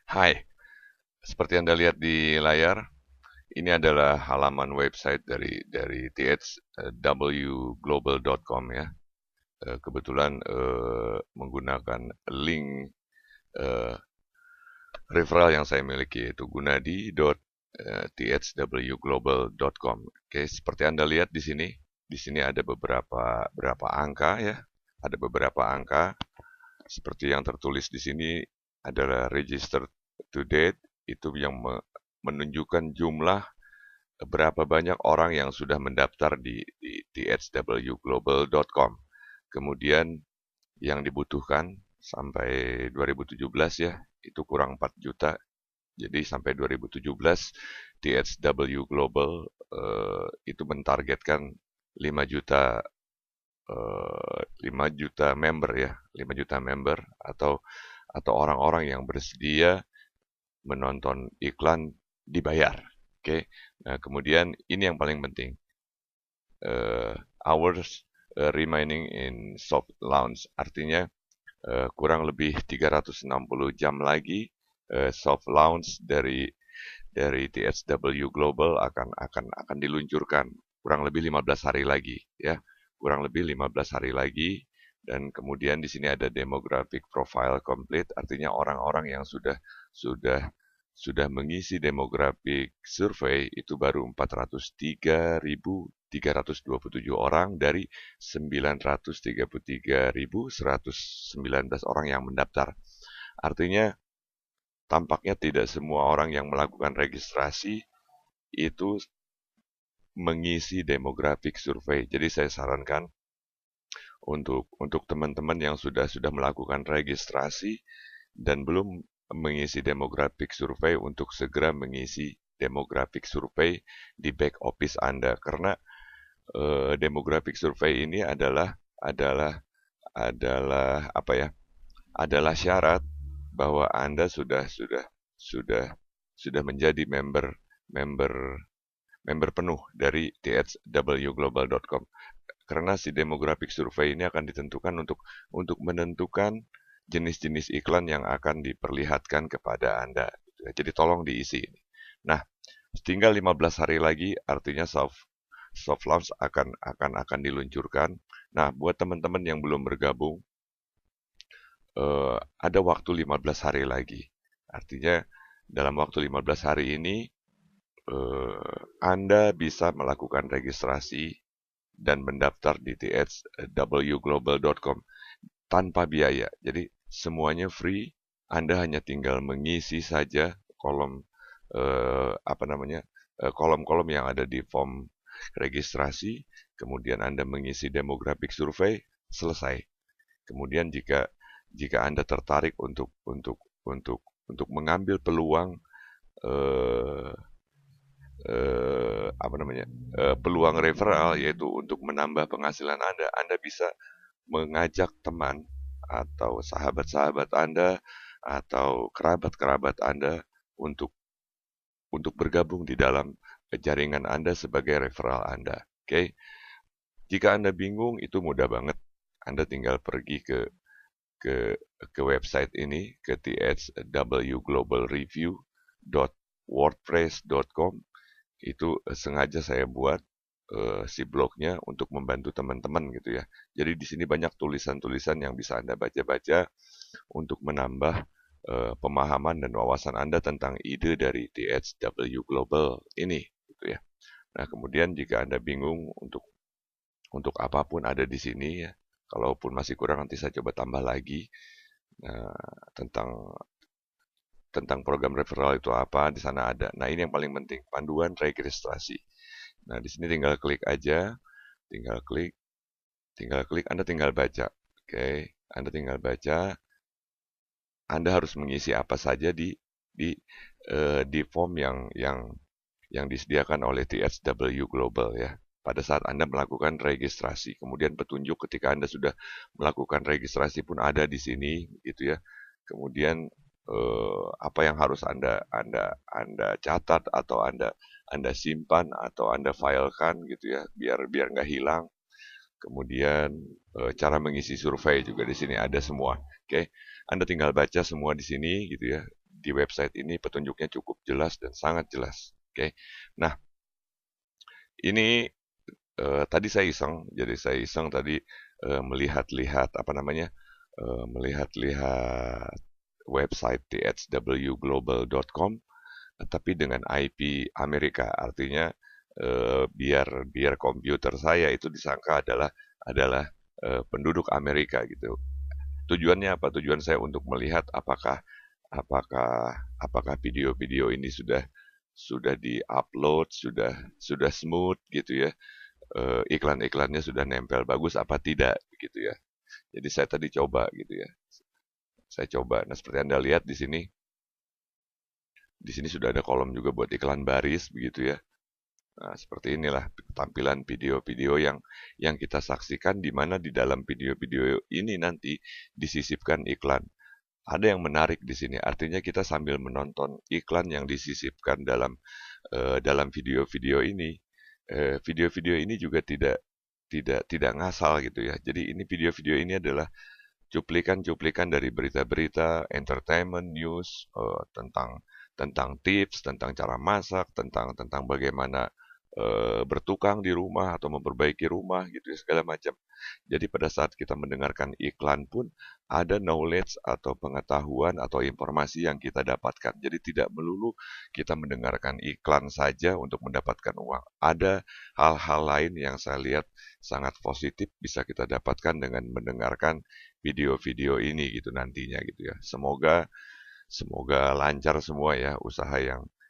Hai, seperti Anda lihat di layar, ini adalah halaman website dari thwglobal.com ya. Kebetulan menggunakan link eh, referral yang saya miliki yaitu gunadi.thwglobal.com. Oke, seperti Anda lihat di sini ada beberapa angka ya. Ada beberapa angka seperti yang tertulis di sini adalah registered to date, itu yang menunjukkan jumlah berapa banyak orang yang sudah mendaftar di thwglobal.com. Kemudian yang dibutuhkan sampai 2017 ya, itu kurang 4 juta. Jadi sampai 2017 THW Global itu mentargetkan 5 juta 5 juta member ya, 5 juta member atau orang-orang yang bersedia menonton iklan dibayar. Oke. Nah, kemudian ini yang paling penting. Hours remaining in soft launch. Artinya kurang lebih 360 jam lagi soft launch dari THW Global akan diluncurkan. Kurang lebih 15 hari lagi ya. Kurang lebih 15 hari lagi dan kemudian di sini ada demographic profile complete, artinya orang-orang yang sudah sudah mengisi demographic survei itu baru 403.327 orang dari 933.119 orang yang mendaftar. Artinya tampaknya tidak semua orang yang melakukan registrasi itu mengisi demographic survei. Jadi saya sarankan untuk teman-teman yang sudah melakukan registrasi dan belum mengisi demographic survei untuk segera mengisi demographic survei di back office Anda karena demographic survei ini adalah apa ya? Adalah syarat bahwa Anda sudah menjadi member member penuh dari thwglobal.com. Karena si demographic survei ini akan ditentukan untuk menentukan jenis-jenis iklan yang akan diperlihatkan kepada Anda. Jadi tolong diisi ini. Nah, tinggal 15 hari lagi artinya soft launch akan diluncurkan. Nah, buat teman-teman yang belum bergabung, ada waktu 15 hari lagi. Artinya dalam waktu 15 hari ini Anda bisa melakukan registrasi dan mendaftar di thwglobal.com tanpa biaya. Jadi semuanya free. Anda hanya tinggal mengisi saja kolom kolom-kolom yang ada di form registrasi. Kemudian Anda mengisi demographic survey, selesai. Kemudian jika Anda tertarik untuk mengambil peluang eh, peluang referral yaitu untuk menambah penghasilan Anda, Anda bisa mengajak teman atau sahabat-sahabat Anda atau kerabat-kerabat Anda untuk bergabung di dalam jaringan Anda sebagai referral Anda. Oke. Jika Anda bingung itu mudah banget. Anda tinggal pergi ke ke website ini ke thwglobalreview.wordpress.com. Itu sengaja saya buat si blognya untuk membantu teman-teman gitu ya. Jadi di sini banyak tulisan-tulisan yang bisa Anda baca-baca untuk menambah pemahaman dan wawasan Anda tentang ide dari THW Global ini gitu ya. Nah, kemudian jika Anda bingung untuk apapun ada di sini ya. Kalaupun masih kurang nanti saya coba tambah lagi nah, tentang tentang program referral itu apa, di sana ada. Nah, ini yang paling penting, panduan registrasi. Nah, di sini tinggal klik aja, tinggal klik, Anda tinggal baca. Oke, Anda tinggal baca. Anda harus mengisi apa saja di form yang disediakan oleh THW Global ya. Pada saat Anda melakukan registrasi, kemudian petunjuk ketika Anda sudah melakukan registrasi pun ada di sini, gitu ya. Kemudian apa yang harus Anda catat atau Anda simpan atau Anda filekan gitu ya, biar nggak hilang. Kemudian cara mengisi survei juga di sini ada semua. Oke, Anda tinggal baca semua di sini gitu ya. di website ini petunjuknya cukup jelas dan sangat jelas. Oke. Nah, ini tadi saya iseng, jadi saya iseng tadi melihat-lihat apa namanya, melihat-lihat website thwglobal.com, tapi dengan IP Amerika, artinya biar biar komputer saya itu disangka adalah penduduk Amerika gitu. Tujuannya apa? Tujuan saya untuk melihat apakah apakah video-video ini sudah diupload, sudah smooth gitu ya, iklan-iklannya sudah nempel bagus apa tidak gitu ya. Jadi saya tadi coba gitu ya. Saya coba. Nah, seperti Anda lihat di sini sudah ada kolom juga buat iklan baris begitu ya. Nah, seperti inilah tampilan video-video yang kita saksikan, di mana di dalam video-video ini nanti disisipkan iklan. Ada yang menarik di sini, artinya kita sambil menonton iklan yang disisipkan dalam video-video ini. Video-video ini juga tidak ngasal gitu ya. Jadi ini video-video ini adalah cuplikan-cuplikan dari berita-berita, entertainment, news, tentang tentang tips, tentang cara masak, tentang bagaimana bertukang di rumah atau memperbaiki rumah gitu ya, segala macam. Jadi pada saat kita mendengarkan iklan pun ada knowledge atau pengetahuan atau informasi yang kita dapatkan. Jadi tidak melulu kita mendengarkan iklan saja untuk mendapatkan uang. Ada hal-hal lain yang saya lihat sangat positif bisa kita dapatkan dengan mendengarkan video-video ini gitu nantinya gitu ya. Semoga lancar semua ya usaha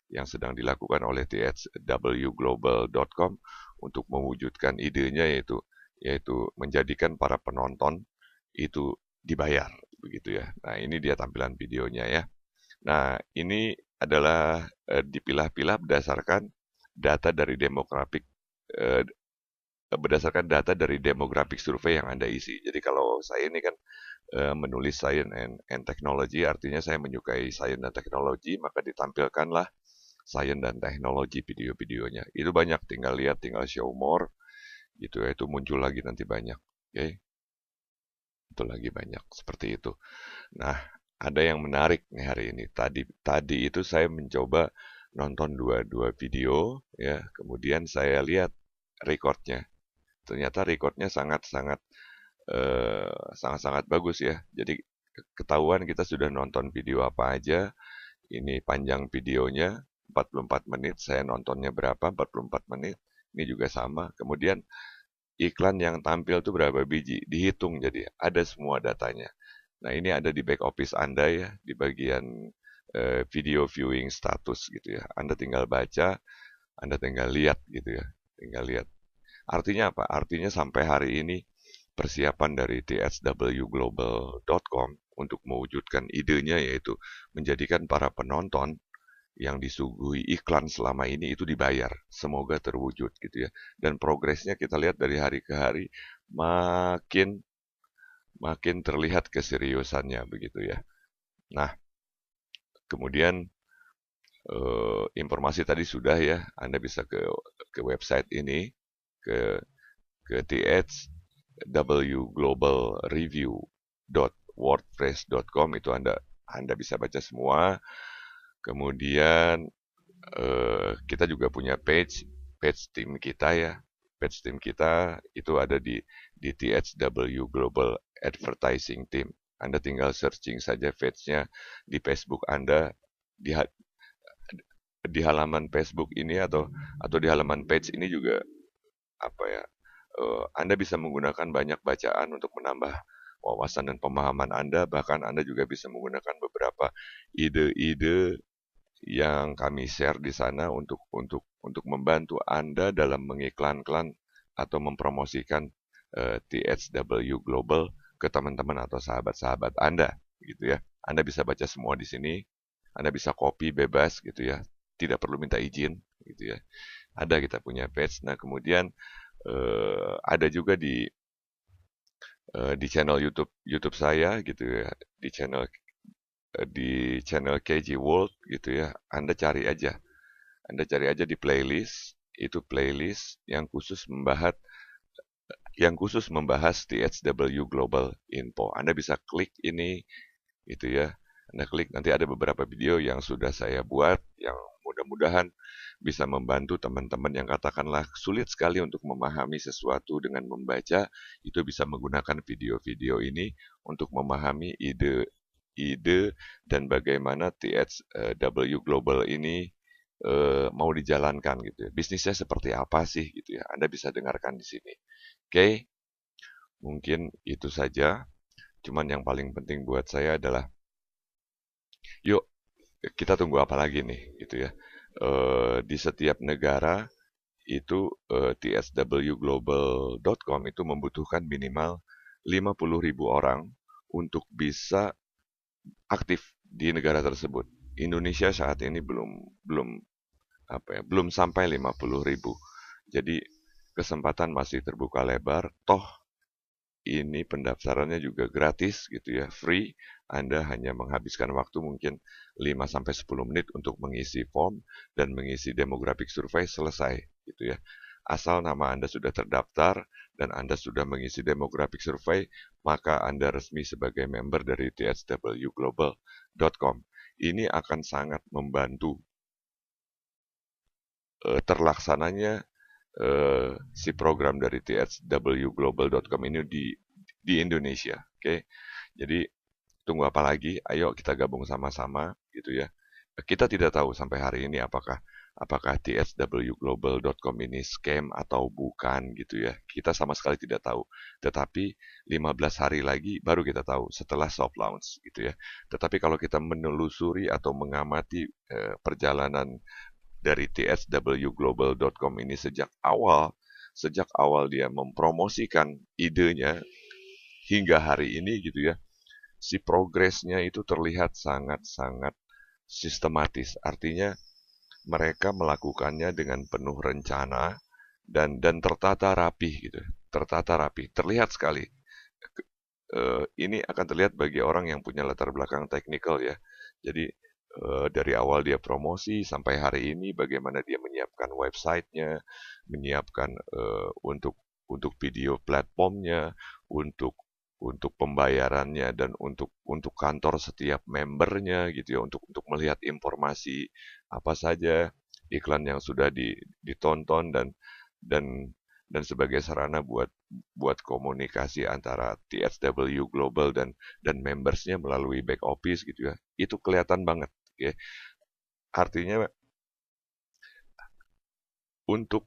yang sedang dilakukan oleh thwglobal.com untuk mewujudkan idenya, yaitu menjadikan para penonton itu dibayar begitu ya. Nah, ini dia tampilan videonya ya. Nah, ini adalah dipilah-pilah eh, berdasarkan data dari demographic survei yang Anda isi. Jadi kalau saya ini kan menulis Science and Technology, artinya saya menyukai Science dan Teknologi, maka ditampilkanlah Science dan Teknologi video-videonya. Itu banyak, tinggal lihat, tinggal show more, gitu ya, itu muncul lagi nanti banyak. Oke, itu lagi banyak, seperti itu. Nah, ada yang menarik nih hari ini. Tadi itu saya mencoba nonton dua video, ya, kemudian saya lihat recordnya. Ternyata recordnya sangat-sangat bagus ya. Jadi ketahuan kita sudah nonton video apa aja. Ini panjang videonya 44 menit. Saya nontonnya berapa? 44 menit. Ini juga sama. Kemudian iklan yang tampil tuh berapa biji? Dihitung jadi ada semua datanya. Nah, ini ada di back office Anda ya, di bagian video viewing status gitu ya. Anda tinggal baca, Anda tinggal lihat gitu ya. Tinggal lihat. Artinya apa? Artinya sampai hari ini persiapan dari thwglobal.com untuk mewujudkan idenya, yaitu menjadikan para penonton yang disuguhi iklan selama ini itu dibayar. Semoga terwujud gitu ya. Dan progresnya kita lihat dari hari ke hari makin makin terlihat keseriusannya begitu ya. Nah, kemudian informasi tadi sudah ya, Anda bisa ke website ini, ke thwglobalreview.wordpress.com, itu Anda bisa baca semua. Kemudian kita juga punya page tim kita ya. Page tim kita itu ada di THW Global Advertising Team. Anda tinggal searching saja page-nya di Facebook Anda, di, di halaman Facebook ini atau di halaman page ini juga apa ya, Anda bisa menggunakan banyak bacaan untuk menambah wawasan dan pemahaman Anda. Bahkan Anda juga bisa menggunakan beberapa ide-ide yang kami share di sana untuk membantu Anda dalam mengiklankan atau mempromosikan THW Global ke teman-teman atau sahabat-sahabat Anda gitu ya. Anda bisa baca semua di sini. Anda bisa copy bebas gitu ya. Tidak perlu minta izin gitu ya. Ada kita punya page. Nah, kemudian ada juga di channel YouTube saya gitu ya. Di channel KG World gitu ya. Anda cari aja di playlist, itu playlist yang khusus membahas THW Global Info. Anda bisa klik ini gitu ya. Anda klik, nanti ada beberapa video yang sudah saya buat, yang mudah-mudahan bisa membantu teman-teman yang katakanlah sulit sekali untuk memahami sesuatu dengan membaca, itu bisa menggunakan video-video ini untuk memahami ide dan bagaimana THW Global ini mau dijalankan gitu ya. Bisnisnya seperti apa sih gitu ya. Anda bisa dengarkan di sini. Oke, mungkin itu saja. Cuman yang paling penting buat saya adalah yuk kita tunggu apa lagi nih gitu ya. Di setiap negara itu tswglobal.com itu membutuhkan minimal 50.000 orang untuk bisa aktif di negara tersebut. Indonesia saat ini belum belum belum sampai 50.000. Jadi kesempatan masih terbuka lebar. Toh ini pendaftarannya juga gratis gitu ya, free. Anda hanya menghabiskan waktu mungkin 5-10 menit untuk mengisi form dan mengisi demographic survey, selesai gitu ya. Asal nama Anda sudah terdaftar dan Anda sudah mengisi demographic survey, maka Anda resmi sebagai member dari thwglobal.com. Ini akan sangat membantu terlaksananya si program dari thwglobal.com ini di Indonesia. Oke, jadi tunggu apa lagi? Ayo kita gabung sama-sama gitu ya. Kita tidak tahu sampai hari ini apakah thwglobal.com ini scam atau bukan gitu ya. Kita sama sekali tidak tahu. Tetapi 15 hari lagi baru kita tahu setelah soft launch gitu ya. Tetapi kalau kita menelusuri atau mengamati perjalanan dari tswglobal.com ini sejak awal dia mempromosikan idenya hingga hari ini gitu ya, si progresnya itu terlihat sangat-sangat sistematis. Artinya mereka melakukannya dengan penuh rencana dan tertata rapi gitu. Tertata rapi, terlihat sekali. Ini akan terlihat bagi orang yang punya latar belakang teknikal ya. Jadi dari awal dia promosi sampai hari ini bagaimana dia menyiapkan websitenya, menyiapkan untuk video platformnya, untuk pembayarannya dan untuk kantor setiap membernya gitu ya, untuk melihat informasi apa saja iklan yang sudah ditonton dan dan sebagai sarana buat komunikasi antara THW Global dan membersnya melalui back office gitu ya. Itu kelihatan banget ya. Artinya untuk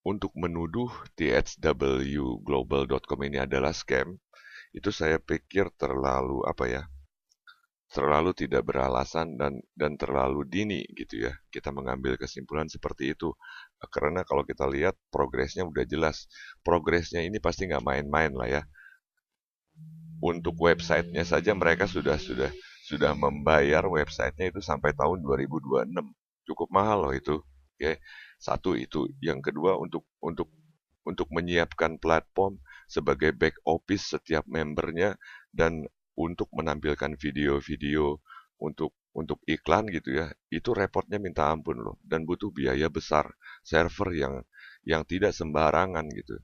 untuk menuduh thwglobal.com ini adalah scam, itu saya pikir terlalu terlalu tidak beralasan dan terlalu dini gitu ya. Kita mengambil kesimpulan seperti itu. Karena kalau kita lihat progresnya udah jelas. Progresnya ini pasti nggak main-main lah ya. Untuk websitenya saja mereka sudah membayar websitenya itu sampai tahun 2026. Cukup mahal loh itu. Oke. Satu itu. Yang kedua untuk menyiapkan platform sebagai back office setiap membernya dan untuk menampilkan video-video untuk iklan gitu ya, itu repotnya minta ampun loh dan butuh biaya besar, server yang tidak sembarangan gitu.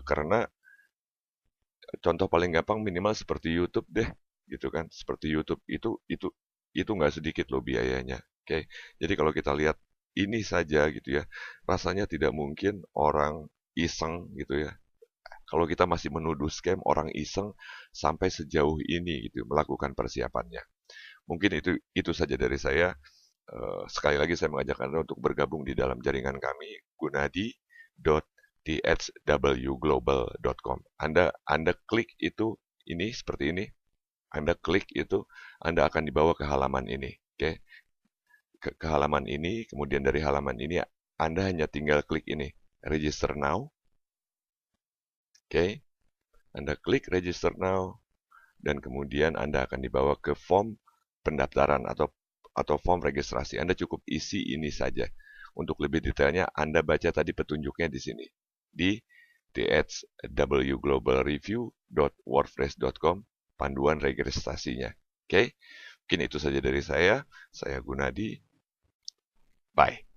Karena contoh paling gampang minimal seperti YouTube deh, gitu kan. Seperti YouTube itu nggak sedikit loh biayanya. Oke. Jadi kalau kita lihat ini saja gitu ya, rasanya tidak mungkin orang iseng gitu ya. Kalau kita masih menuduh scam, orang iseng sampai sejauh ini gitu melakukan persiapannya. Mungkin itu saja dari saya. Sekali lagi saya mengajak Anda untuk bergabung di dalam jaringan kami gunadi.thwglobal.com. Anda klik itu ini seperti ini. Anda klik itu, Anda akan dibawa ke halaman ini. Oke. Ke halaman ini, kemudian dari halaman ini Anda hanya tinggal klik ini, register now. Oke. Anda klik register now dan kemudian Anda akan dibawa ke form pendaftaran atau form registrasi. Anda cukup isi ini saja. Untuk lebih detailnya Anda baca tadi petunjuknya di sini di thwglobalreview.wordpress.com panduan registrasinya. Oke. Mungkin itu saja dari saya. Saya Gunadi. Bye.